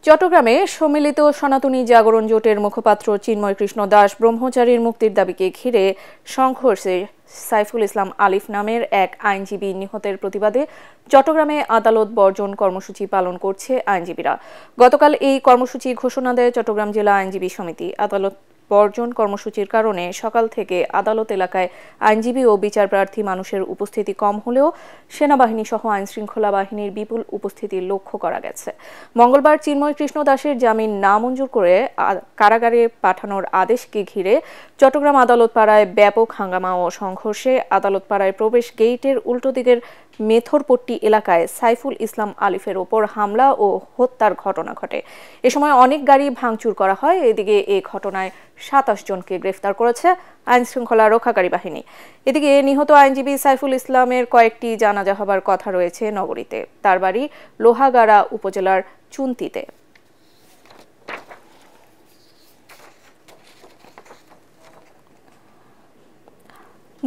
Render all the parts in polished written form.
চট্টগ্রামে সম্মিলিত সনাতনী জাগরণ জোটের মুখপাত্র চিন্ময় কৃষ্ণ দাস ব্রহ্মচারীর মুক্তির দাবিকে ঘিরে সংঘর্ষে সাইফুল ইসলাম আলিফ নামের এক আইনজীবী নিহতের প্রতিবাদে চট্টগ্রামে আদালত বর্জন কর্মসূচি পালন করছে আইনজীবীরা। গতকাল এই কর্মসূচি ঘোষণা দেয় চট্টগ্রাম জেলা আইনজীবী সমিতি। আদালত বর্জন কর্মসূচির কারণে সকাল থেকে আদালত এলাকায় আইনজীবী ও বিচার প্রার্থী মানুষের উপস্থিতি কম হলেও সেনাবাহিনী সহ আইনশৃঙ্খলা বাহিনীর বিপুল উপস্থিতি লক্ষ্য করা গেছে। মঙ্গলবার চিন্ময় কৃষ্ণ দাসের জামিন নামঞ্জুর করে কারাগারে পাঠানোর আদেশকে ঘিরে চট্টগ্রাম আদালত পাড়ায় ব্যাপক হাঙ্গামা ও সংঘর্ষে আদালত পাড়ায় প্রবেশ গেইটের উল্টো দিকের মেথরপট্টি এলাকায় সাইফুল ইসলাম আলিফের ওপর হামলা ও হত্যার ঘটনা ঘটে। এ সময় অনেক গাড়ি ভাঙচুর করা হয়। এদিকে এই ঘটনায় ২৭ জনকে গ্রেফতার করেছে আইনশৃঙ্খলা রক্ষাকারী বাহিনী। এদিকে নিহত আইনজীবী সাইফুল ইসলামের কয়েকটি জানাজা হবার কথা রয়েছে নগরীতে। তার বাড়ি লোহাগাড়া উপজেলার চুন্তিতে।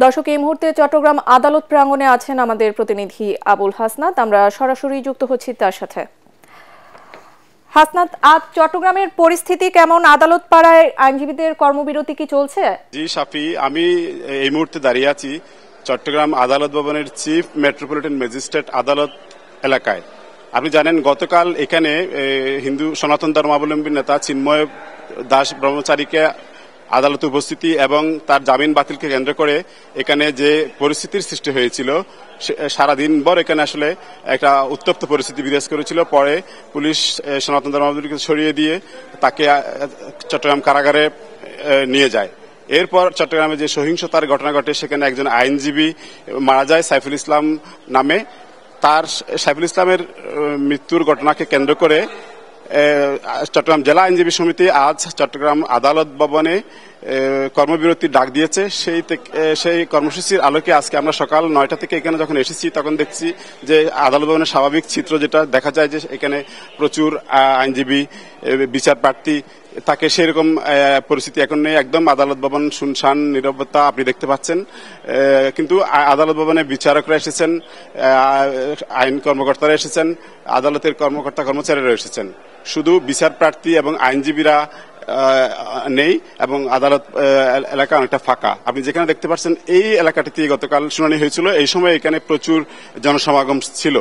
দর্শক, এই মুহূর্তে চট্টগ্রাম আদালত প্রাঙ্গণে আছেন আমাদের প্রতিনিধি আবুল হাসনাত। আমরা সরাসরি যুক্ত হচ্ছি তার সাথে। হাসনাত, আজ চট্টগ্রামের পরিস্থিতি কেমন? আদালত পাড়ায় আইনজীবীদের কর্মবিরতি কি চলছে? জি সাফি, আমি এই মুহূর্তে দাঁড়িয়ে আছি চট্টগ্রাম আদালত ভবনের চিফ মেট্রোপলিটন ম্যাজিস্ট্রেট আদালত এলাকায়। আপনি জানেন গতকাল এখানে হিন্দু সনাতন ধর্মাবলম্বী নেতা চিন্ময় দাস ব্রহ্মচারীকে আদালতে উপস্থিতি এবং তার জামিন বাতিলকে কেন্দ্র করে এখানে যে পরিস্থিতির সৃষ্টি হয়েছিল, সারাদিন ভর এখানে আসলে একটা উত্তপ্ত পরিস্থিতি বিরাজ করেছিল। পরে পুলিশ সনাতন ধর্মাবলম্বীকে সরিয়ে দিয়ে তাকে চট্টগ্রাম কারাগারে নিয়ে যায়। এরপর চট্টগ্রামে যে সহিংসতার ঘটনা ঘটে, সেখানে একজন আইনজীবী মারা যায় সাইফুল ইসলাম নামে। সাইফুল ইসলামের মৃত্যুর ঘটনাকে কেন্দ্র করে চট্টগ্রাম জেলা আইনজীবী সমিতি আজ চট্টগ্রাম আদালত ভবনে কর্মবিরতির ডাক দিয়েছে। সেই কর্মসূচির আলোকে আজকে আমরা সকাল ৯টা থেকে এখানে যখন এসেছি তখন দেখছি যে আদালত ভবনের স্বাভাবিক চিত্র যেটা দেখা যায়, যে এখানে প্রচুর আইনজীবী বিচার প্রার্থী তাকে সেরকম পরিস্থিতি এখন নেই। একদম আদালত ভবন শুনশান, নীরবতা আপনি দেখতে পাচ্ছেন। কিন্তু আদালত ভবনে বিচারকরা এসেছেন, আইন কর্মকর্তারা এসেছেন, আদালতের কর্মকর্তা কর্মচারীরা এসেছেন। শুধু বিচার প্রার্থী এবং আইনজীবীরা নেই এবং আদালত এলাকা অনেকটা ফাঁকা। আপনি যেখানে দেখতে পাচ্ছেন এই এলাকাটিতে গতকাল শুনানি হয়েছিল, এই সময় এখানে প্রচুর জনসমাগম ছিল,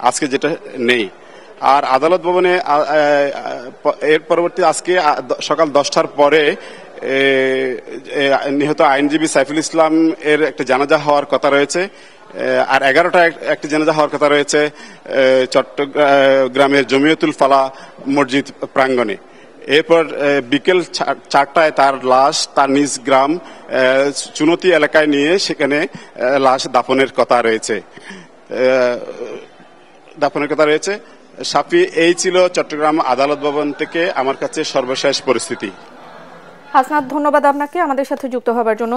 আজকে যেটা নেই। আর আদালত ভবনে এর পরবর্তী আজকে সকাল 10টার পরে নিহত আইনজীবী সাইফুল ইসলাম এর একটা জানাজা হওয়ার কথা রয়েছে। আর 11টা একটি জানাজা হওয়ার কথা রয়েছে চট্টগ্রামের জমিয়তুল ফালা মসজিদ প্রাঙ্গণে। এরপর বিকেল 4টায় তার লাশ তার নিজ গ্রাম চুনতি এলাকায় নিয়ে সেখানে লাশ দাফনের কথা রয়েছে। সাফি, এই ছিল চট্টগ্রাম আদালত ভবন থেকে আমার কাছে সর্বশেষ পরিস্থিতি। হাসনাত, ধন্যবাদ আপনাকে আমাদের সাথে যুক্ত হবার জন্য।